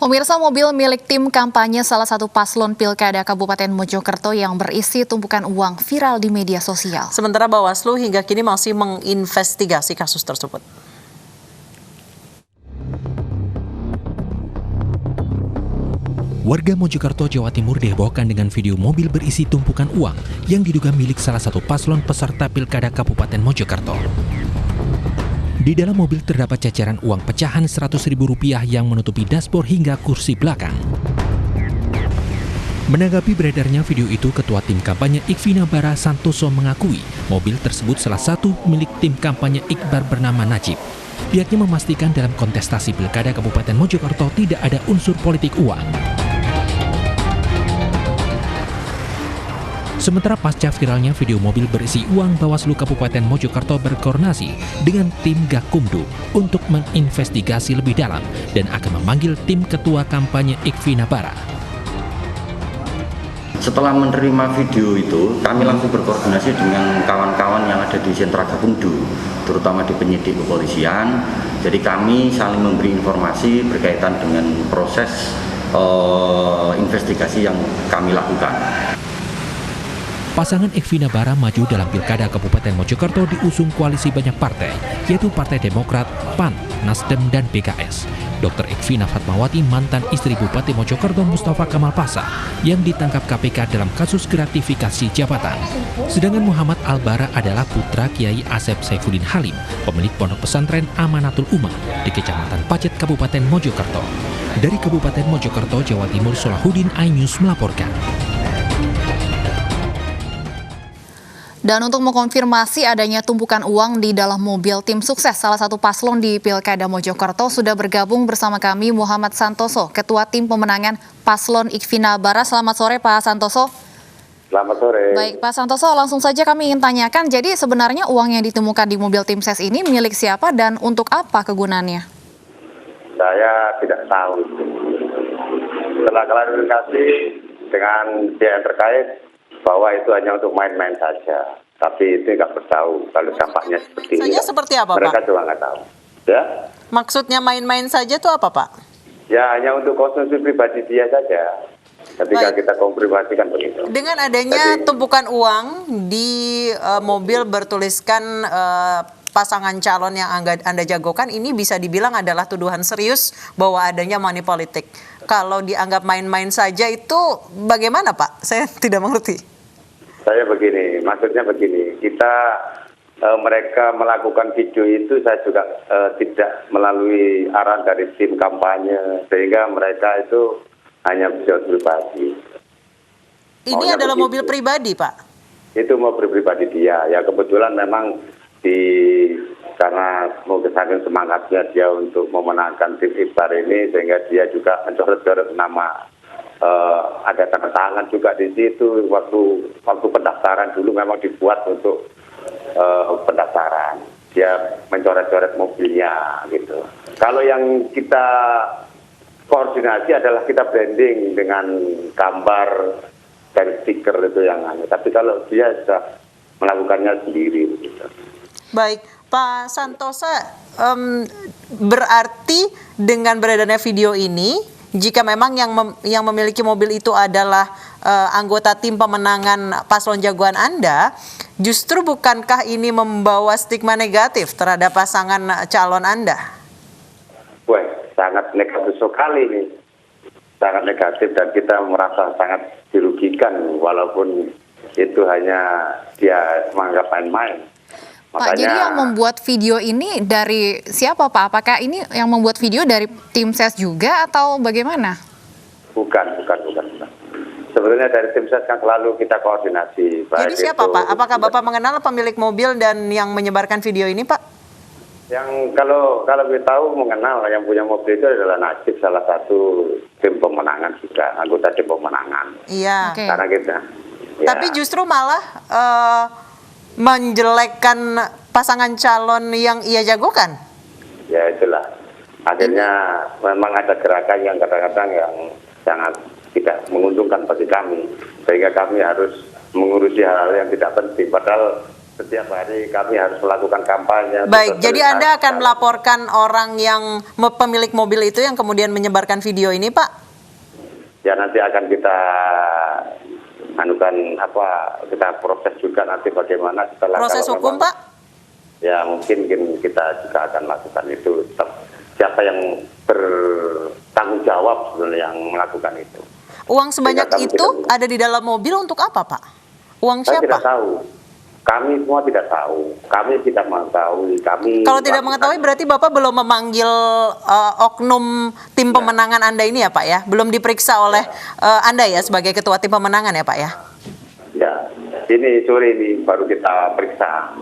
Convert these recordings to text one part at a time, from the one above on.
Pemirsa, mobil milik tim kampanye salah satu paslon Pilkada Kabupaten Mojokerto yang berisi tumpukan uang viral di media sosial. Sementara Bawaslu hingga kini masih menginvestigasi kasus tersebut. Warga Mojokerto, Jawa Timur dihebohkan dengan video mobil berisi tumpukan uang yang diduga milik salah satu paslon peserta Pilkada Kabupaten Mojokerto. Di dalam mobil terdapat cacaran uang pecahan Rp100.000 yang menutupi dashboard hingga kursi belakang. Menanggapi beredarnya video itu, Ketua Tim Kampanye Ikvina Bara Santoso mengakui mobil tersebut salah satu milik tim kampanye Iqbar bernama Najib. Pihaknya memastikan dalam kontestasi Pilkada Kabupaten Mojokerto tidak ada unsur politik uang. Sementara pasca viralnya video mobil berisi uang, Bawaslu Kabupaten Mojokerto berkoordinasi dengan tim Gakumdu untuk menginvestigasi lebih dalam dan akan memanggil tim Ketua Kampanye Ikvina Bara. Setelah menerima video itu, kami langsung berkoordinasi dengan kawan-kawan yang ada di sentra Gakumdu, terutama di penyidik kepolisian. Jadi kami saling memberi informasi berkaitan dengan proses investigasi yang kami lakukan. Pasangan Ikvina Bara maju dalam Pilkada Kabupaten Mojokerto diusung koalisi banyak partai, yaitu Partai Demokrat, PAN, Nasdem, dan PKS. Dr. Ikvina Fatmawati, mantan istri Bupati Mojokerto Mustafa Kamal Pasa, yang ditangkap KPK dalam kasus gratifikasi jabatan. Sedangkan Muhammad Al-Bara adalah putra Kiai Asep Saifuddin Halim, pemilik pondok pesantren Amanatul Ummah di Kecamatan Pacet, Kabupaten Mojokerto. Dari Kabupaten Mojokerto, Jawa Timur, Solahuddin, iNews melaporkan. Dan untuk mengkonfirmasi adanya tumpukan uang di dalam mobil tim sukses salah satu paslon di Pilkada Mojokerto, sudah bergabung bersama kami Muhammad Santoso, Ketua Tim Pemenangan Paslon Ikvina Bara. Selamat sore Pak Santoso. Selamat sore. Baik Pak Santoso, langsung saja kami ingin tanyakan, jadi sebenarnya uang yang ditemukan di mobil tim ses ini milik siapa dan untuk apa kegunaannya? Saya tidak tahu. Setelah klarifikasi dengan pihak terkait, bahwa itu hanya untuk main-main saja, tapi itu nggak bertahu kalau dampaknya seperti ini. Seperti apa, mereka Pak? juga nggak tahu. Ya? Maksudnya main-main saja itu apa, Pak? Ya hanya untuk konsumsi pribadi dia saja. Ketika kita konfirmasikan begitu. Dengan adanya tumpukan uang di mobil bertuliskan pasangan calon yang Anda jagokan, ini bisa dibilang adalah tuduhan serius bahwa adanya money politik. Kalau dianggap main-main saja itu bagaimana, Pak? Saya tidak mengerti. Saya begini, maksudnya begini, mereka melakukan video itu saya juga tidak melalui arahan dari tim kampanye, sehingga mereka itu hanya bisa pribadi. Ini adalah mobil pribadi, Pak? Itu mobil pribadi dia, ya kebetulan memang karena mungkin saking semangatnya dia untuk memenangkan tim Iqbar ini, sehingga dia juga mencoret-coret nama. Ada tanda tangan juga di situ waktu pendaftaran dulu memang dibuat untuk pendaftaran. Dia mencoret-coret mobilnya gitu. Kalau yang kita koordinasi adalah kita branding dengan gambar dan stiker itu yang aneh. Tapi kalau dia sudah melakukannya sendiri gitu. Baik, Pak Santoso, berarti dengan beredarnya video ini, jika memang yang memiliki mobil itu adalah anggota tim pemenangan paslon jagoan Anda, justru bukankah ini membawa stigma negatif terhadap pasangan calon Anda? Wah, sangat negatif sekali ini. Sangat negatif dan kita merasa sangat dirugikan walaupun itu hanya dia menganggap main-main. Pak, jadi yang membuat video ini dari siapa, Pak? Apakah ini yang membuat video dari tim ses juga atau bagaimana? Bukan. Sebenarnya dari tim ses kan selalu kita koordinasi. Jadi siapa, Pak? Apakah Bapak mengenal pemilik mobil dan yang menyebarkan video ini, Pak? Yang kalau kita tahu mengenal, yang punya mobil itu adalah Najib, salah satu tim pemenangan juga, anggota tim pemenangan. Iya. Okay. Karena kita. Ya. Tapi justru malah menjelekkan pasangan calon yang ia jagokan. Ya itulah. Akhirnya memang ada gerakan yang kadang-kadang yang sangat tidak menguntungkan bagi kami. Sehingga kami harus mengurusi hal-hal yang tidak penting. Padahal setiap hari kami harus melakukan kampanye. Baik, jadi Anda akan sosialisasi. melaporkan orang yang pemilik mobil itu yang kemudian menyebarkan video ini, Pak? Ya nanti akan kita kita proses juga nanti bagaimana setelah Proses kalau hukum, memang- Pak? Ya mungkin kita juga akan lakukan itu. Siapa yang bertanggung jawab sebenarnya yang melakukan itu. Uang sebanyak Sehingga kami itu tidak- ada di dalam mobil untuk apa, Pak? Uang Saya tidak siapa? tahu. Kami semua tidak tahu. Kami tidak mengetahui. Kalau tidak mengetahui berarti Bapak belum memanggil oknum tim pemenangan Anda ini ya, Pak ya? Belum diperiksa oleh Anda ya sebagai ketua tim pemenangan ya, Pak ya? Ya, ini sore ini baru kita periksa.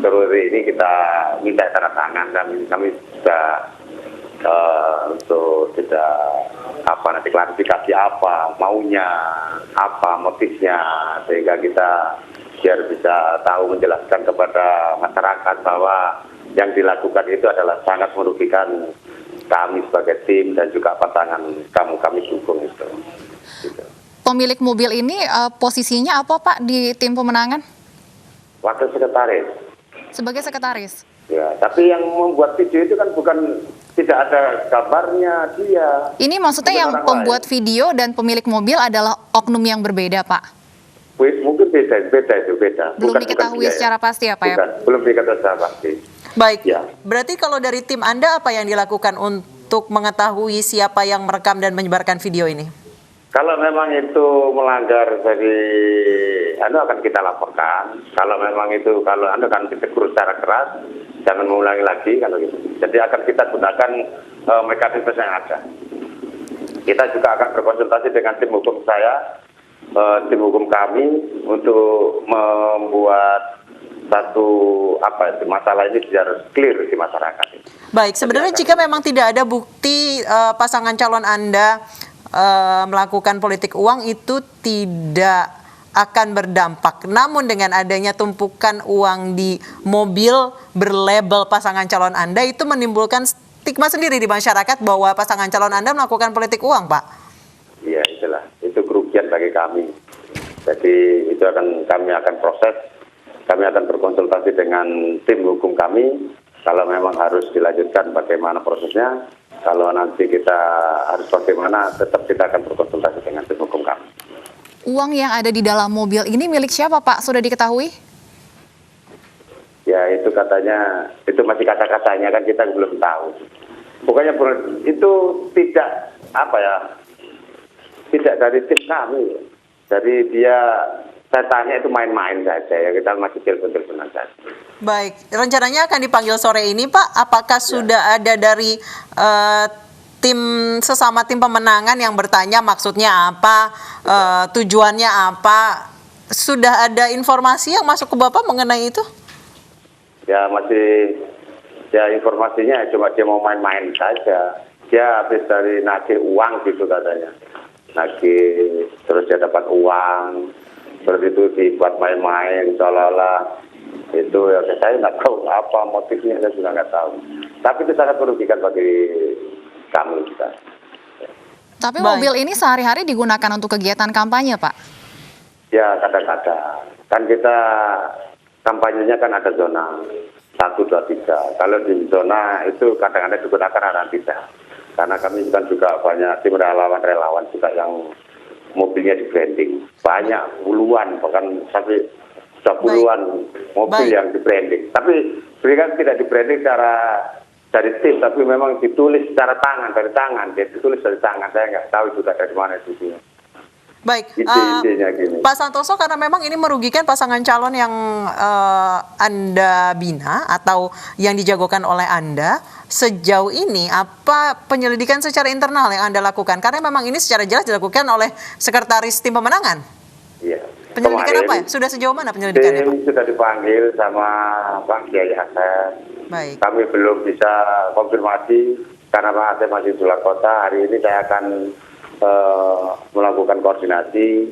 Sore ini kita minta tanda tangan. Kami sudah untuk tidak nanti klarifikasi apa maunya, apa motifnya, sehingga kita biar bisa tahu menjelaskan kepada masyarakat bahwa yang dilakukan itu adalah sangat merugikan kami sebagai tim dan juga pasangan kami dukung itu. Gitu. Pemilik mobil ini posisinya apa Pak di tim pemenangan? Wakil sekretaris. Sebagai sekretaris. Ya, tapi yang membuat video itu kan tidak ada gambarnya dia. Ini maksudnya Bukan yang orang pembuat lain. video dan pemilik mobil adalah oknum yang berbeda, Pak. Mungkin beda itu. Belum diketahui dia, secara pasti ya, Pak ya? Bukan, belum diketahui secara pasti. Baik, Ya. berarti kalau dari tim Anda apa yang dilakukan untuk mengetahui siapa yang merekam dan menyebarkan video ini? Kalau memang itu melanggar dari Anda akan kita laporkan. Kalau memang itu kalau Anda akan ditegur secara keras, jangan mengulangi lagi kalau gitu. Jadi akan kita gunakan mekanisme yang ada. Kita juga akan berkonsultasi dengan tim hukum saya, tim hukum kami untuk membuat satu masalah ini biar clear di masyarakat. Baik, sebenarnya jika memang tidak ada bukti pasangan calon Anda melakukan politik uang itu tidak akan berdampak. Namun dengan adanya tumpukan uang di mobil berlabel pasangan calon Anda itu menimbulkan stigma sendiri di masyarakat bahwa pasangan calon Anda melakukan politik uang, Pak. Iya, itulah. Itu kerugian bagi kami. Jadi itu kami akan proses. Kami akan berkonsultasi dengan tim hukum kami. Kalau memang harus dilanjutkan bagaimana prosesnya. Kalau nanti kita harus bagaimana, tetap kita akan berkonsultasi dengan tim hukum kami. Uang yang ada di dalam mobil ini milik siapa, Pak? Sudah diketahui? Ya itu katanya, itu masih kata-katanya kan kita belum tahu. Pokoknya itu tidak tidak dari tim kami. Jadi saya tanya itu main-main saja ya, kita masih telepon-teleponan saja. Baik, rencananya akan dipanggil sore ini, Pak. Apakah sudah ada dari sesama tim pemenangan yang bertanya maksudnya apa, tujuannya apa? Sudah ada informasi yang masuk ke Bapak mengenai itu? Ya informasinya cuma dia mau main-main saja. Dia habis dari nagih uang gitu katanya. Nagih, terus dia dapat uang, terus itu dibuat main-main, seolah-olah itu ya saya nggak tahu apa motifnya, saya juga nggak tahu. Tapi itu sangat merugikan bagi kami kita. Tapi Baik. mobil ini sehari-hari digunakan untuk kegiatan kampanye, Pak? Ya kadang-kadang kan kita kampanyenya kan ada zona 1, 2, 3. Kalau di zona itu kadang-kadang digunakan, kadang tidak. Karena kami kan juga banyak tim relawan juga yang mobilnya di branding. Banyak puluhan, bahkan sampai 20-an mobil Baik. yang di branding. Tapi kan tidak di branding dari tim, tapi memang ditulis secara tangan, dari tangan. Dia ditulis dari tangan, saya nggak tahu juga dari mana itu. Baik, Intinya gini. Pak Santoso, karena memang ini merugikan pasangan calon yang Anda bina atau yang dijagokan oleh Anda, sejauh ini apa penyelidikan secara internal yang Anda lakukan? Karena memang ini secara jelas dilakukan oleh sekretaris tim pemenangan. Iya. Penyelidikan apa ya? Sudah sejauh mana penyelidikannya, Pak? Tim sudah dipanggil sama Pak Kiai Asep. Baik. Kami belum bisa konfirmasi karena Pak Asep masih di luar kota. Hari ini saya akan melakukan koordinasi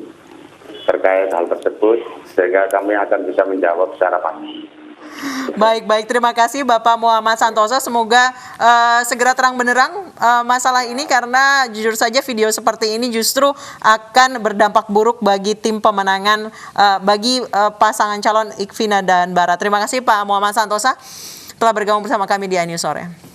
terkait hal tersebut sehingga kami akan bisa menjawab secara pasti. Baik, terima kasih Bapak Muhammad Santoso. Semoga segera terang benderang masalah ini, karena jujur saja video seperti ini justru akan berdampak buruk bagi tim pemenangan, bagi pasangan calon Ikvina dan Bara. Terima kasih Pak Muhammad Santoso telah bergabung bersama kami di iNews Sore.